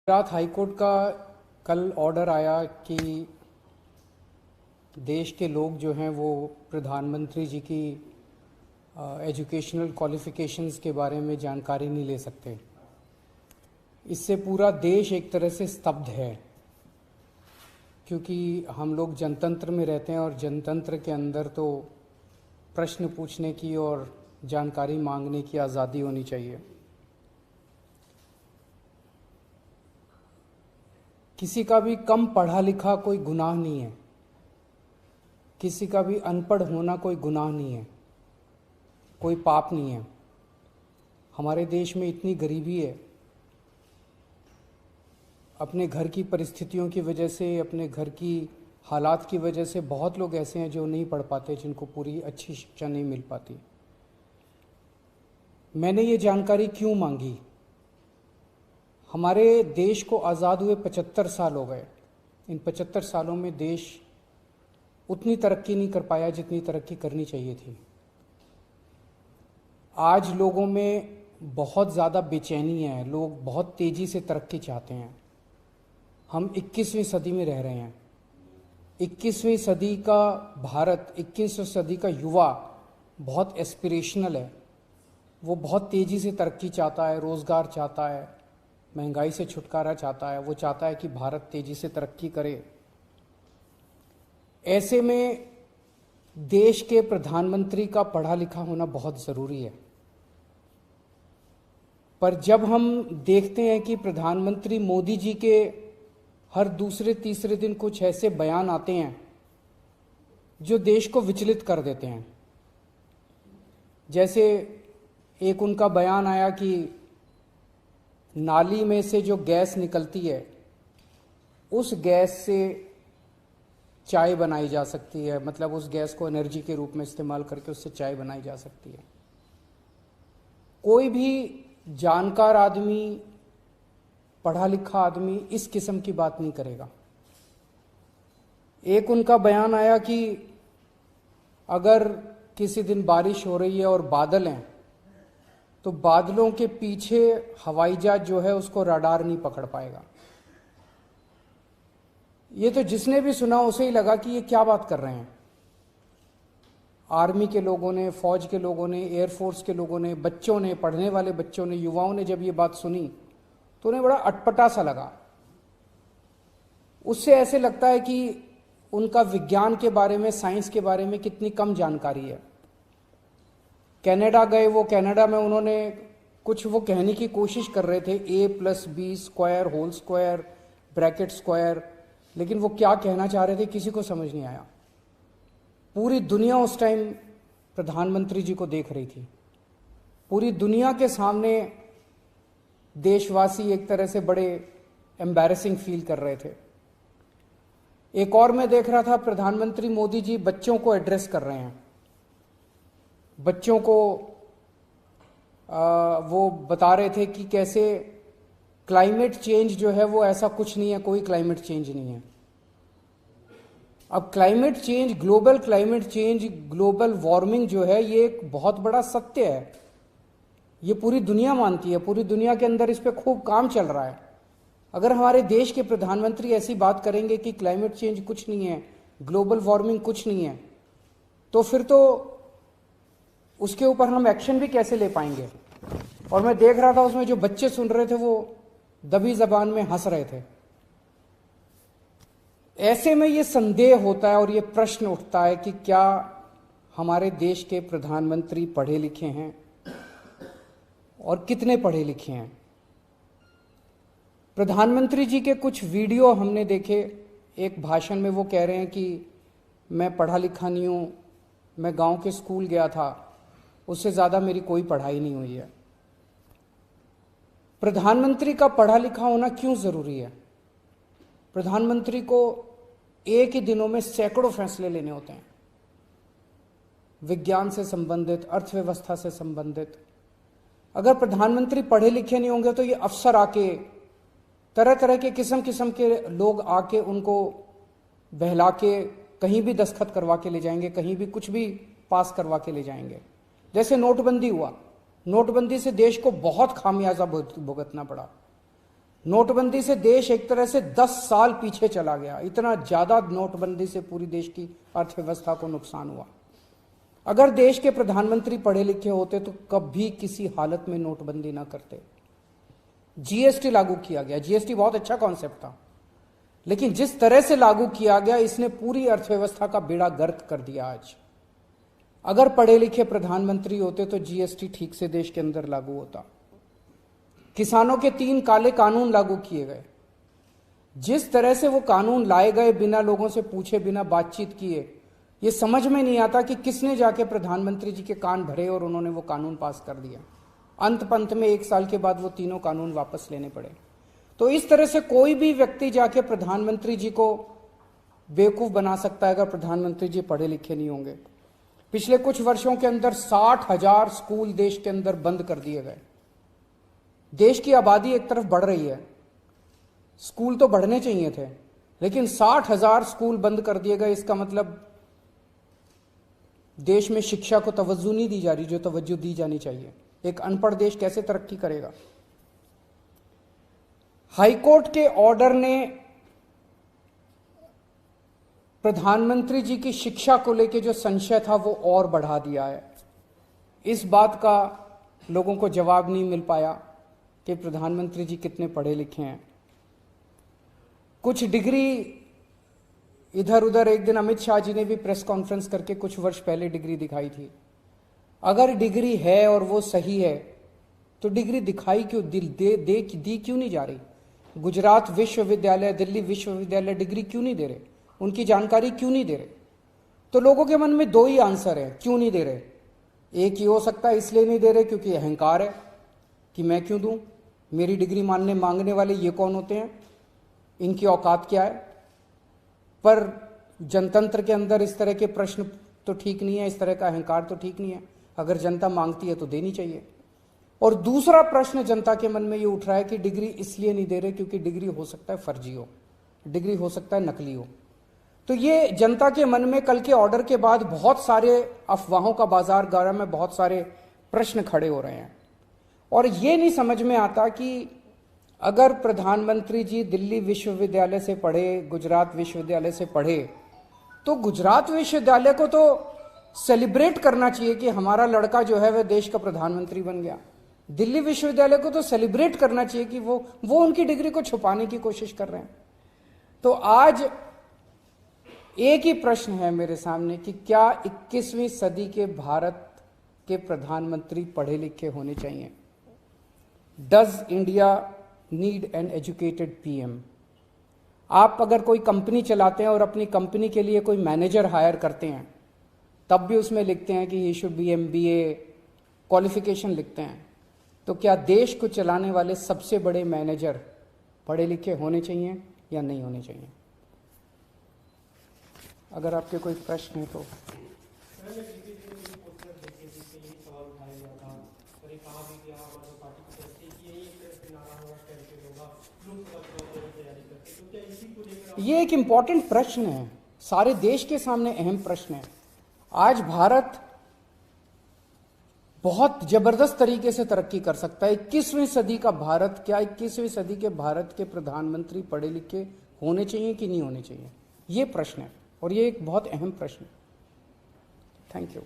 Gujarat high court का कल order आया कि देश के लोग जो हैं वो प्रधानमंत्री जी की एजुकेशनल क्वालिफ़िकेशंस के बारे में जानकारी नहीं ले सकते। इससे पूरा देश एक तरह से स्तब्ध है, क्योंकि हम लोग जनतंत्र में रहते हैं और जनतंत्र के अंदर तो प्रश्न पूछने की और जानकारी मांगने की आज़ादी होनी चाहिए। किसी का भी कम पढ़ा लिखा कोई गुनाह नहीं है, किसी का भी अनपढ़ होना कोई गुनाह नहीं है, कोई पाप नहीं है। हमारे देश में इतनी गरीबी है, अपने घर की परिस्थितियों की वजह से, अपने घर की हालात की वजह से बहुत लोग ऐसे हैं जो नहीं पढ़ पाते, जिनको पूरी अच्छी शिक्षा नहीं मिल पाती। मैंने ये जानकारी क्यों मांगी? हमारे देश को आज़ाद हुए 75 साल हो गए। इन 75 सालों में देश उतनी तरक्की नहीं कर पाया जितनी तरक्की करनी चाहिए थी। आज लोगों में बहुत ज़्यादा बेचैनी है, लोग बहुत तेज़ी से तरक्की चाहते हैं। हम 21वीं सदी में रह रहे हैं। 21वीं सदी का भारत, 21वीं सदी का युवा बहुत एस्पिरेशनल है। वो बहुत तेज़ी से तरक्की चाहता है, रोज़गार चाहता है, महंगाई से छुटकारा चाहता है। वो चाहता है कि भारत तेज़ी से तरक्की करे। ऐसे में देश के प्रधानमंत्री का पढ़ा लिखा होना बहुत ज़रूरी है। पर जब हम देखते हैं कि प्रधानमंत्री मोदी जी के हर दूसरे तीसरे दिन कुछ ऐसे बयान आते हैं जो देश को विचलित कर देते हैं। जैसे एक उनका बयान आया कि नाली में से जो गैस निकलती है, उस गैस से चाय बनाई जा सकती है, मतलब उस गैस को एनर्जी के रूप में इस्तेमाल करके उससे चाय बनाई जा सकती है। कोई भी जानकार आदमी, पढ़ा लिखा आदमी इस किस्म की बात नहीं करेगा। एक उनका बयान आया कि अगर किसी दिन बारिश हो रही है और बादल हैं, तो बादलों के पीछे हवाई जहाज जो है उसको रडार नहीं पकड़ पाएगा। ये तो जिसने भी सुना उसे ही लगा कि ये क्या बात कर रहे हैं। आर्मी के लोगों ने, फौज के लोगों ने, एयरफोर्स के लोगों ने, बच्चों ने, पढ़ने वाले बच्चों ने, युवाओं ने जब ये बात सुनी तो उन्हें बड़ा अटपटा सा लगा। उससे ऐसे लगता है कि उनका विज्ञान के बारे में, साइंस के बारे में कितनी कम जानकारी है। कनाडा गए, वो कनाडा में उन्होंने कुछ वो कहने की कोशिश कर रहे थे, a+b² whole square bracket square, लेकिन वो क्या कहना चाह रहे थे किसी को समझ नहीं आया। पूरी दुनिया उस टाइम प्रधानमंत्री जी को देख रही थी। पूरी दुनिया के सामने देशवासी एक तरह से बड़े एम्बैरेसिंग फील कर रहे थे। एक और मैं देख रहा था, प्रधानमंत्री मोदी जी बच्चों को एड्रेस कर रहे हैं। बच्चों को वो बता रहे थे कि कैसे क्लाइमेट चेंज जो है वो ऐसा कुछ नहीं है, कोई क्लाइमेट चेंज नहीं है। अब climate change, global climate change, global warming जो है ये एक बहुत बड़ा सत्य है। ये पूरी दुनिया मानती है, पूरी दुनिया के अंदर इस पे खूब काम चल रहा है। अगर हमारे देश के प्रधानमंत्री ऐसी बात करेंगे कि क्लाइमेट चेंज कुछ नहीं है, ग्लोबल वार्मिंग कुछ नहीं है, तो फिर तो उसके ऊपर हम एक्शन भी कैसे ले पाएंगे। और मैं देख रहा था उसमें जो बच्चे सुन रहे थे वो दबी जबान में हंस रहे थे। ऐसे में ये संदेह होता है और ये प्रश्न उठता है कि क्या हमारे देश के प्रधानमंत्री पढ़े लिखे हैं और कितने पढ़े लिखे हैं। प्रधानमंत्री जी के कुछ वीडियो हमने देखे। एक भाषण में वो कह रहे हैं कि मैं पढ़ा लिखा नहीं हूं, मैं गांव के स्कूल गया था, उससे ज़्यादा मेरी कोई पढ़ाई नहीं हुई है। प्रधानमंत्री का पढ़ा लिखा होना क्यों ज़रूरी है? प्रधानमंत्री को एक ही दिनों में सैकड़ों फैसले लेने होते हैं, विज्ञान से संबंधित, अर्थव्यवस्था से संबंधित। अगर प्रधानमंत्री पढ़े लिखे नहीं होंगे तो ये अफसर आके, तरह तरह के किस्म किस्म के लोग आके उनको बहला के कहीं भी दस्तखत करवा के ले जाएंगे, कहीं भी कुछ भी पास करवा के ले जाएंगे। जैसे नोटबंदी हुआ, नोटबंदी से देश को बहुत खामियाजा भुगतना पड़ा। नोटबंदी से देश एक तरह से 10 साल पीछे चला गया। इतना ज्यादा नोटबंदी से पूरी देश की अर्थव्यवस्था को नुकसान हुआ। अगर देश के प्रधानमंत्री पढ़े लिखे होते तो कभी किसी हालत में नोटबंदी ना करते। जीएसटी लागू किया गया, जीएसटी बहुत अच्छा कॉन्सेप्ट था, लेकिन जिस तरह से लागू किया गया इसने पूरी अर्थव्यवस्था का बेड़ा गर्क कर दिया। आज अगर पढ़े लिखे प्रधानमंत्री होते तो जीएसटी ठीक से देश के अंदर लागू होता। किसानों के 3 काले कानून लागू किए गए। जिस तरह से वो कानून लाए गए, बिना लोगों से पूछे, बिना बातचीत किए, ये समझ में नहीं आता कि किसने जाके प्रधानमंत्री जी के कान भरे और उन्होंने वो कानून पास कर दिया। अंत पंत में 1 साल के बाद वो तीनों कानून वापस लेने पड़े। तो इस तरह से कोई भी व्यक्ति जाके प्रधानमंत्री जी को बेवकूफ बना सकता है अगर प्रधानमंत्री जी पढ़े लिखे नहीं होंगे। पिछले कुछ वर्षों के अंदर 60,000 स्कूल देश के अंदर बंद कर दिए गए। देश की आबादी एक तरफ बढ़ रही है, स्कूल तो बढ़ने चाहिए थे, लेकिन 60,000 स्कूल बंद कर दिए गए। इसका मतलब देश में शिक्षा को तवज्जो नहीं दी जा रही जो तवज्जो दी जानी चाहिए। एक अनपढ़ देश कैसे तरक्की करेगा? हाईकोर्ट के ऑर्डर ने प्रधानमंत्री जी की शिक्षा को लेकर जो संशय था वो और बढ़ा दिया है। इस बात का लोगों को जवाब नहीं मिल पाया कि प्रधानमंत्री जी कितने पढ़े लिखे हैं। कुछ डिग्री इधर उधर, एक दिन अमित शाह जी ने भी प्रेस कॉन्फ्रेंस करके कुछ वर्ष पहले डिग्री दिखाई थी। अगर डिग्री है और वो सही है तो डिग्री दिखाई क्यों, दी क्यों नहीं जा रही? गुजरात विश्वविद्यालय, दिल्ली विश्वविद्यालय डिग्री क्यों नहीं दे रहे? उनकी जानकारी क्यों नहीं दे रहे? तो लोगों के मन में 2 ही आंसर है क्यों नहीं दे रहे। एक ही हो सकता है इसलिए नहीं दे रहे क्योंकि अहंकार है कि मैं क्यों दूं, मेरी डिग्री मांगने वाले ये कौन होते हैं, इनकी औकात क्या है। पर जनतंत्र के अंदर इस तरह के प्रश्न तो ठीक नहीं है, इस तरह का अहंकार तो ठीक नहीं है। अगर जनता मांगती है तो देनी चाहिए। और दूसरा प्रश्न जनता के मन में ये उठ रहा है कि डिग्री इसलिए नहीं दे रहे क्योंकि डिग्री हो सकता है फर्जी हो, डिग्री हो सकता है नकली हो। तो ये जनता के मन में कल के ऑर्डर के बाद बहुत सारे अफवाहों का बाजार गर्म में, बहुत सारे प्रश्न खड़े हो रहे हैं। और ये नहीं समझ में आता कि अगर प्रधानमंत्री जी दिल्ली विश्वविद्यालय से पढ़े, गुजरात विश्वविद्यालय से पढ़े, तो गुजरात विश्वविद्यालय को तो सेलिब्रेट करना चाहिए कि हमारा लड़का जो है वह देश का प्रधानमंत्री बन गया। दिल्ली विश्वविद्यालय को तो सेलिब्रेट करना चाहिए कि वो उनकी डिग्री को छुपाने की कोशिश कर रहे हैं। तो आज एक ही प्रश्न है मेरे सामने कि क्या 21वीं सदी के भारत के प्रधानमंत्री पढ़े लिखे होने चाहिए? Does India need an educated PM? आप अगर कोई कंपनी चलाते हैं और अपनी कंपनी के लिए कोई मैनेजर हायर करते हैं, तब भी उसमें लिखते हैं कि he should be MBA qualification लिखते हैं। तो क्या देश को चलाने वाले सबसे बड़े मैनेजर पढ़े लिखे होने चाहिए या नहीं होने चाहिए? अगर आपके कोई प्रश्न है तो। ये एक इंपॉर्टेंट प्रश्न है, सारे देश के सामने अहम प्रश्न है। आज भारत बहुत जबरदस्त तरीके से तरक्की कर सकता है। 21वीं सदी का भारत, क्या 21वीं सदी के भारत के प्रधानमंत्री पढ़े लिखे होने चाहिए कि नहीं होने चाहिए? ये प्रश्न है और ये एक बहुत अहम प्रश्न है। Thank you.